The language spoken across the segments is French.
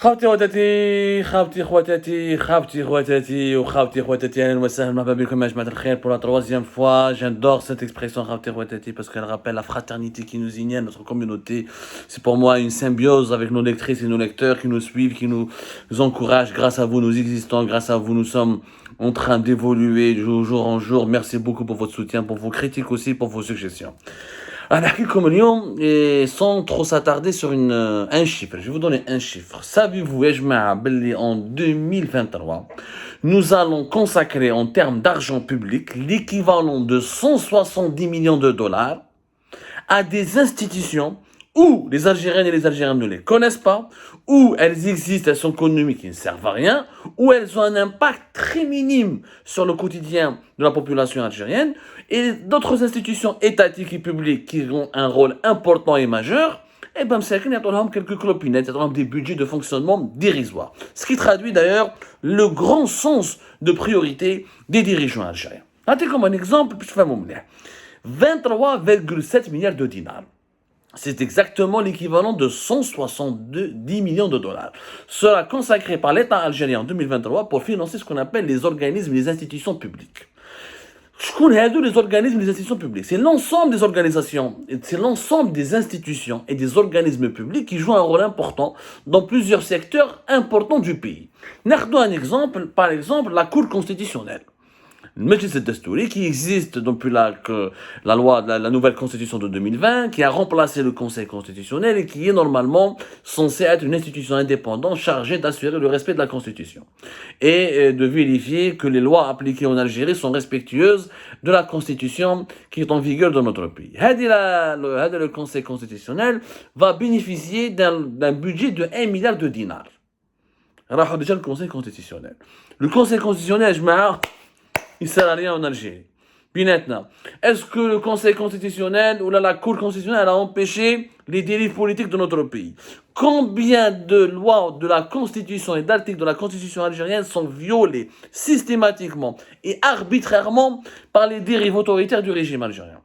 خاوتي خواتاتي خاوتي خواتاتي خاوتي خواتاتي وخاوتي خواتاتي اهلا وسهلا مرحبا بكم يا جماعه الخير pour la troisième fois. J'adore cette expression خاوتي خواتاتي parce qu'elle rappelle la fraternité qui nous unit à notre communauté. C'est pour moi une symbiose avec nos lectrices et nos lecteurs qui nous suivent, qui nous encouragent. Grâce à vous nous existons, grâce à vous nous sommes en train d'évoluer de jour en jour. Merci beaucoup pour votre soutien, pour vos critiques aussi, pour vos suggestions. نحكيلكم اليوم sans trop s'attarder sur un chiffre. Je vais vous donner un chiffre. Savez-vous يا جماعة باللي en 2023 nous allons consacrer en termes d'argent public l'équivalent de 170 millions de dollars à des institutions où les Algériennes et les Algériens ne les connaissent pas, où elles existent, elles sont connues mais qui ne servent à rien, où elles ont un impact très minime sur le quotidien de la population algérienne, et d'autres institutions étatiques et publiques qui ont un rôle important et majeur, et ben c'est qu'il y a quelques clopinettes, il y a des budgets de fonctionnement dérisoires. Ce qui traduit d'ailleurs le grand sens de priorité des dirigeants algériens. Attendez comme un exemple, 23,7 milliards de dinars. C'est exactement l'équivalent de 170 millions de dollars. Sera consacré par l'État algérien en 2023 pour financer ce qu'on appelle les organismes et les institutions publiques. Je connais les organismes et les institutions publiques. C'est l'ensemble des organisations, c'est l'ensemble des institutions et des organismes publics qui jouent un rôle important dans plusieurs secteurs importants du pays. Nous un exemple, par exemple, la Cour constitutionnelle. Le Majlis al-Dastouri qui existe depuis la loi, la nouvelle constitution de 2020, qui a remplacé le Conseil constitutionnel et qui est normalement censé être une institution indépendante chargée d'assurer le respect de la Constitution et de vérifier que les lois appliquées en Algérie sont respectueuses de la Constitution qui est en vigueur dans notre pays. Le Conseil constitutionnel va bénéficier d'un budget de 1 milliard de dinars. Alors déjà le Conseil constitutionnel. Le Conseil constitutionnel, il ne sert à rien en Algérie. Puis maintenant, est-ce que le Conseil constitutionnel ou la Cour constitutionnelle a empêché les dérives politiques de notre pays? Combien de lois de la Constitution et d'articles de la Constitution algérienne sont violés systématiquement et arbitrairement par les dérives autoritaires du régime algérien?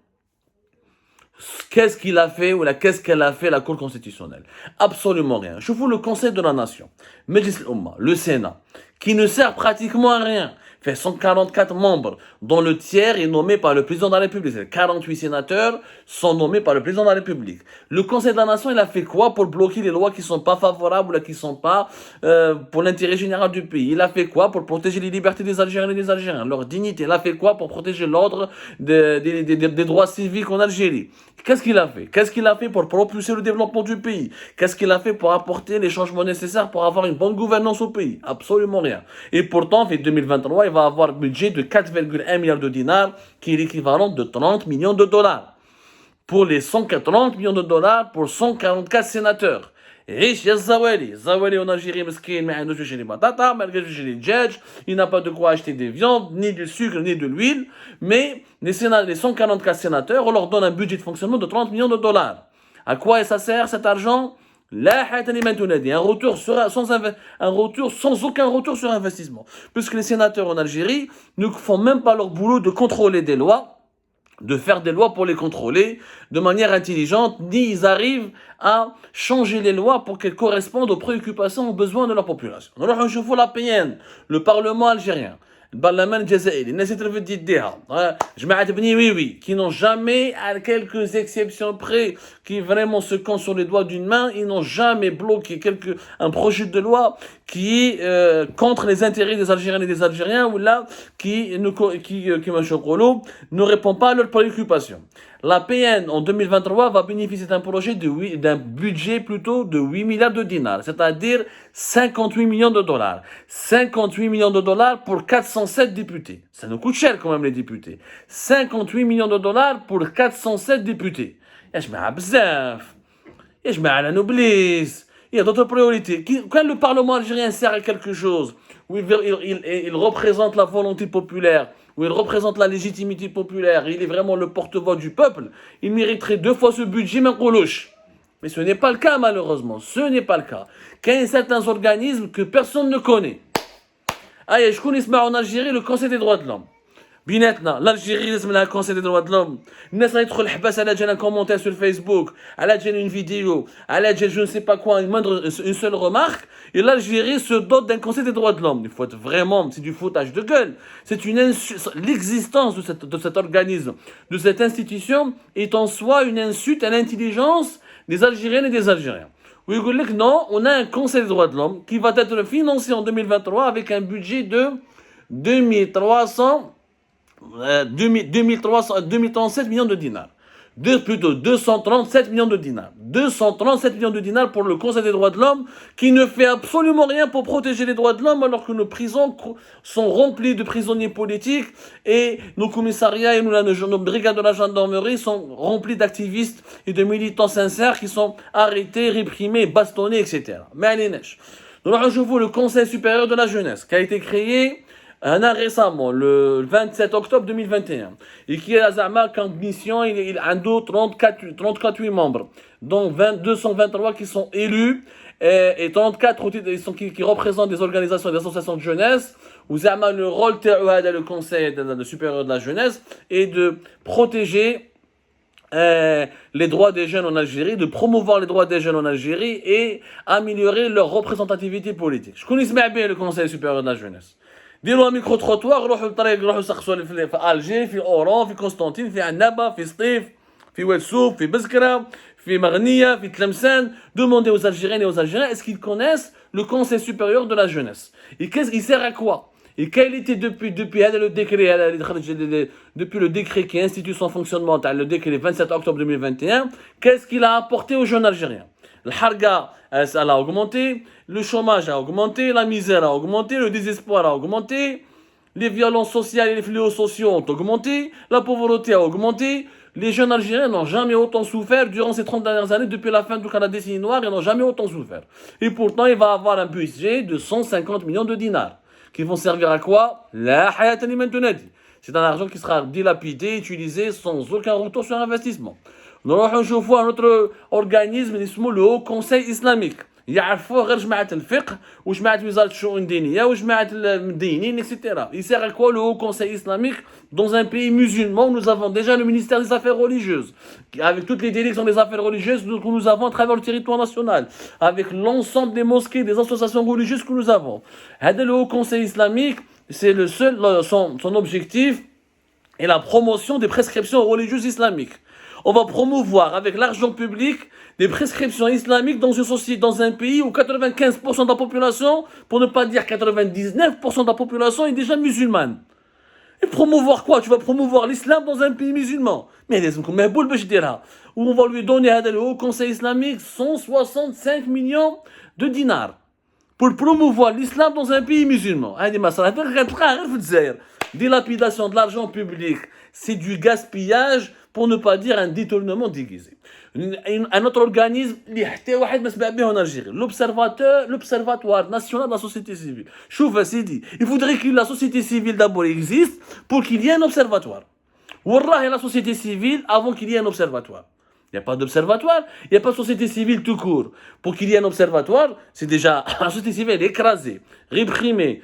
Qu'est-ce qu'il a fait ou qu'est-ce qu'elle a fait la Cour constitutionnelle? Absolument rien. Je vous le Conseil de la Nation, Majlis al-Umma, le Sénat, qui ne sert pratiquement à rien, fait 144 membres, dont le tiers est nommé par le président de la République. 48 sénateurs sont nommés par le président de la République. Le Conseil de la Nation, il a fait quoi pour bloquer les lois qui ne sont pas favorables ou qui ne sont pas pour l'intérêt général du pays? Il a fait quoi pour protéger les libertés des Algériens et des Algériens, leur dignité? Il a fait quoi pour protéger l'ordre des droits civiques en Algérie? Qu'est-ce qu'il a fait? Qu'est-ce qu'il a fait pour propulser le développement du pays? Qu'est-ce qu'il a fait pour apporter les changements nécessaires pour avoir une bonne gouvernance au pays? Absolument rien. Et pourtant, en 2023, il va avoir un budget de 4,1 milliards de dinars, qui est l'équivalent de 30 millions de dollars. Pour les 130 millions de dollars pour 144 sénateurs. عيش يا الزوالي en Algérie مسكين ما عندوش يشري بطاطا ما عندوش يشري دجاج, il n'a pas de quoi acheter des viandes, ni du sucre, ni de l'huile, mais les 144 sénateurs, on leur donne un budget de fonctionnement de 30 millions de dollars. À quoi ça sert cet argent? Un retour sans aucun retour sur investissement. Puisque les sénateurs en Algérie ne font même pas leur boulot de contrôler des lois, de faire des lois pour les contrôler de manière intelligente, ni ils arrivent à changer les lois pour qu'elles correspondent aux préoccupations, aux besoins de la population. Alors je vous la PN, le Parlement algérien, le Parlement algérien, qui n'ont jamais, à quelques exceptions près, qui vraiment se comptent sur les doigts d'une main, ils n'ont jamais bloqué un projet de loi qui est contre les intérêts des Algériens et des Algériens, ou là, qui ne répond pas à leurs préoccupations. La PN en 2023 va bénéficier d'un budget plutôt de 8 milliards de dinars, c'est-à-dire 58 millions de dollars. 58 millions de dollars pour 407 députés. Ça nous coûte cher quand même les députés. 58 millions de dollars pour 407 députés. Il y a d'autres priorités. Quand le Parlement algérien sert à quelque chose, où il représente la volonté populaire, où il représente la légitimité populaire, il est vraiment le porte-voix du peuple, il mériterait 2 fois ce budget, mais mais ce n'est pas le cas malheureusement, ce n'est pas le cas. Qu'il y a certains organismes que personne ne connaît. Je connais en Algérie le Conseil des droits de l'homme. بيناتنا l'Algérie لازم لها كونسي دي دروا د لوم الناس راهي تدخل الحباس على جال ان كومونتير sur Facebook على جال une vidéo على جال je ne sais pas quoi une seule remarque et l'Algérie se dote d'un conseil des droits de l'homme. Il faut être vraiment, c'est du foutage de gueule, c'est l'existence de cet organisme, de cette institution est en soi une insulte à l'intelligence des Algériennes et des Algériens. Oui, non, on a un conseil des droits de l'homme qui va être financé en 2023 avec un budget de 2337 millions de dinars. Plutôt 237 millions de dinars. 237 millions de dinars pour le Conseil des droits de l'homme qui ne fait absolument rien pour protéger les droits de l'homme alors que nos prisons sont remplies de prisonniers politiques et nos commissariats et nos brigades de la gendarmerie sont remplis d'activistes et de militants sincères qui sont arrêtés, réprimés, bastonnés, etc. Mais allez, neige. Donc, je vous le Conseil supérieur de la jeunesse qui a été créé récemment, le 27 octobre 2021, et qui a comme mission, il a 34 membres, dont 223 qui sont élus, et 34 qui représentent des organisations et des associations de jeunesse, où le rôle de le Conseil supérieur de la jeunesse est de protéger les droits des jeunes en Algérie, de promouvoir les droits des jeunes en Algérie et améliorer leur représentativité politique. Je connais bien le Conseil supérieur de la jeunesse. ديروا ميكرو تروطوار روحوا للطريق روحوا سقسوا في الجي في اورون في قسطنطين في عنابه في سطيف في واتسوب في بزكره في مغنيه في تلمسان demandez aux Algériennes et aux Algériens est-ce qu'ils connaissent le Conseil supérieur de la jeunesse et il sert à quoi et quel était depuis le décret qui institue son fonctionnement le décret 27 octobre 2021 qu'est-ce qu'il a apporté aux jeunes Algériens. الحرقة elle a augmenté, le chômage a augmenté, la misère a augmenté, le désespoir a augmenté, les violences sociales et les fléaux sociaux ont augmenté, la pauvreté a augmenté. Les jeunes Algériens n'ont jamais autant souffert durant ces 30 dernières années, depuis la fin de la décennie noire, ils n'ont jamais autant souffert. Et pourtant, il va avoir un budget de 150 millions de dinars, qui vont servir à quoi? La hayata liman tunadi. C'est un argent qui sera dilapidé, utilisé sans aucun retour sur investissement. نروح نشوفوا un autre organisme اسمه le Haut Conseil islamique يعرفوه غير جماعة الفقه وجماعة وزارة الشؤون الدينية وجماعة المدينين etc. Il sert à quoi le Haut Conseil islamique dans un pays musulman où nous avons déjà le ministère des Affaires religieuses avec toutes les directions des affaires religieuses que nous avons à travers le territoire national avec l'ensemble des mosquées, des associations religieuses que nous avons. Le Haut Conseil islamique c'est le seul son objectif est la promotion des prescriptions religieuses islamiques. On va promouvoir avec l'argent public des prescriptions islamiques dans une société, dans un pays où 95% de la population, pour ne pas dire 99% de la population est déjà musulmane. Et promouvoir quoi? Tu vas promouvoir l'islam dans un pays musulman. Mais où on va lui donner le Haut Conseil islamique 165 millions de dinars pour promouvoir l'islam dans un pays musulman. Dilapidation de l'argent public, c'est du gaspillage, pour ne pas dire un détournement déguisé. Un autre organisme, en Algérie, l'Observatoire national de la société civile. Il faudrait que la société civile d'abord existe pour qu'il y ait un observatoire. Wallah, la société civile avant qu'il y ait un observatoire. Il n'y a pas d'observatoire, il n'y a pas de société civile tout court. Pour qu'il y ait un observatoire, c'est déjà la société civile écrasée, réprimée,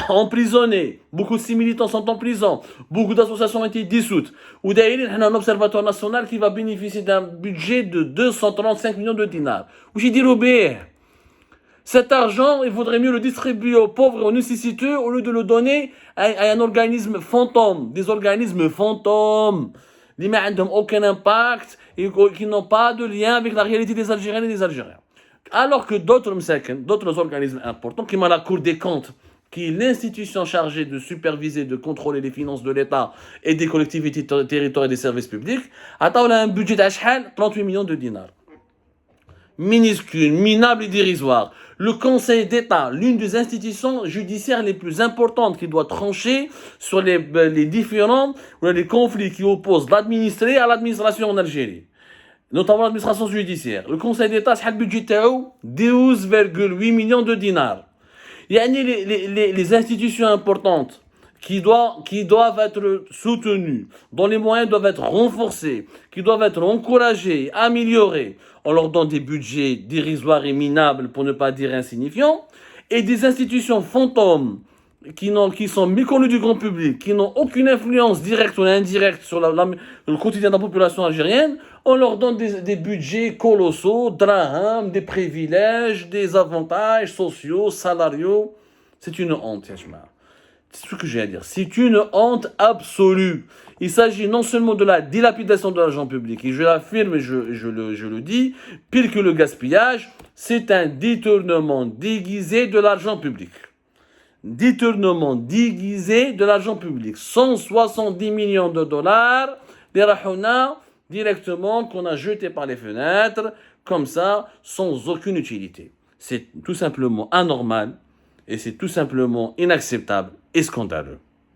emprisonnée. Beaucoup de ses militants sont en prison. Beaucoup d'associations ont été dissoutes. Ou d'ailleurs, on a un observatoire national qui va bénéficier d'un budget de 235 millions de dinars. Ou j'ai dit, cet argent, il vaudrait mieux le distribuer aux pauvres et aux nécessiteux au lieu de le donner à un organisme fantôme. Des organismes fantômes. Qui n'ont aucun impact et qui n'ont pas de lien avec la réalité des Algériennes et des Algériens. Alors que d'autres organismes importants, comme la Cour des comptes, qui est l'institution chargée de superviser, de contrôler les finances de l'État et des collectivités territoriales et des services publics, a un budget de 38 millions de dinars. Minuscule, minable et dérisoire. Le Conseil d'État, l'une des institutions judiciaires les plus importantes qui doit trancher sur les différents les conflits qui opposent l'administré à l'administration en Algérie, notamment l'administration judiciaire. Le Conseil d'État, c'est un budget de 12,8 millions de dinars. Il y a les institutions importantes qui doivent être soutenues, dont les moyens doivent être renforcés, qui doivent être encouragés, améliorés. On leur donne des budgets dérisoires et minables, pour ne pas dire insignifiants, et des institutions fantômes qui sont méconnus du grand public, qui n'ont aucune influence directe ou indirecte sur le quotidien de la population algérienne, on leur donne des budgets colossaux, draham, des privilèges, des avantages sociaux, salariaux. C'est une honte, Yachma. C'est ce que j'ai à dire. C'est une honte absolue. Il s'agit non seulement de la dilapidation de l'argent public, et je l'affirme et je le dis, pire que le gaspillage, c'est un détournement déguisé de l'argent public. Détournement déguisé de l'argent public. 170 millions de dollars, des rahona directement qu'on a jeté par les fenêtres, comme ça, sans aucune utilité. C'est tout simplement anormal et c'est tout simplement inacceptable et scandaleux.